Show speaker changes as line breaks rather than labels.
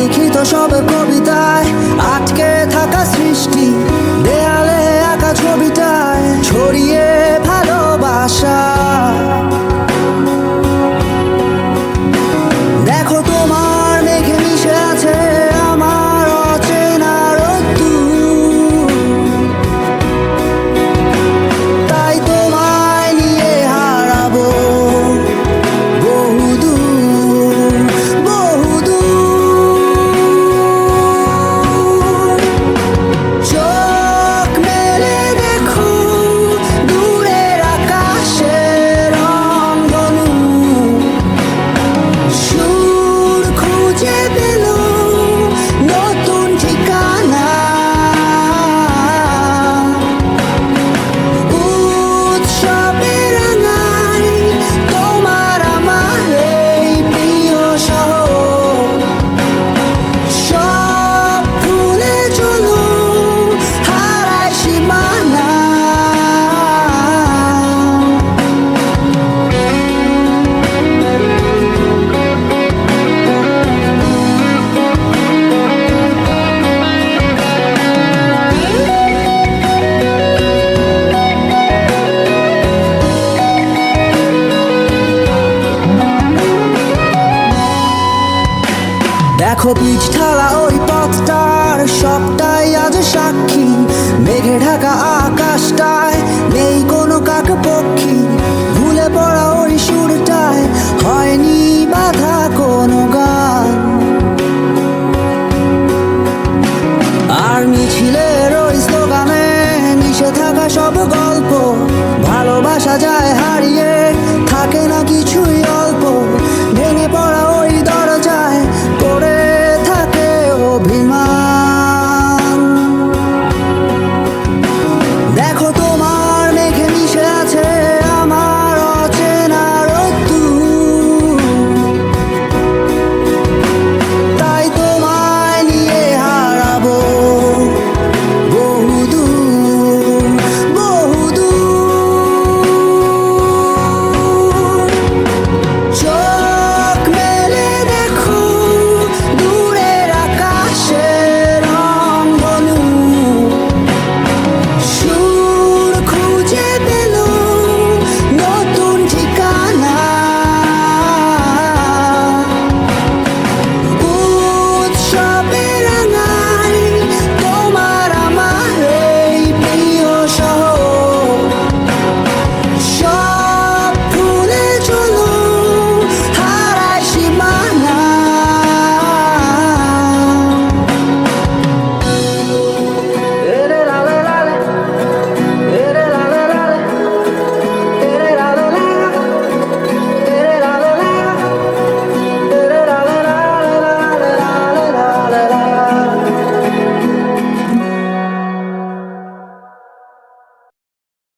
অলিখিত সব কবিতায় আটকে থাকা সৃষ্টি, দেয়ালে আঁকা ছবিটায় ছড়িয়ে ভালোবাসা। দেখো তোমার মেঘে মিশে আছে আমার অচেনা রোদ্দুর, তাই তোমায় নিয়ে হারাবো বহুদূর বহুদূর। চোখ মেলে দেখো দূরের আকাশের রংধনু, সুর খুঁজে পেল নতুন ঠিকানা। উৎসবে রাঙায় তোমার আমার এই প্রিয় শহর, সব ভুলে চলো হারায় সীমানা। দেখো পিচ ঢালা ওই পথটার সবটাই আজ সাক্ষী, মেঘে ঢাকা আকাশটায় নেই কোনো কাক পক্ষী, ভুলে পড়া ওই সুরটায় হয়নি বাধা কোনো গান।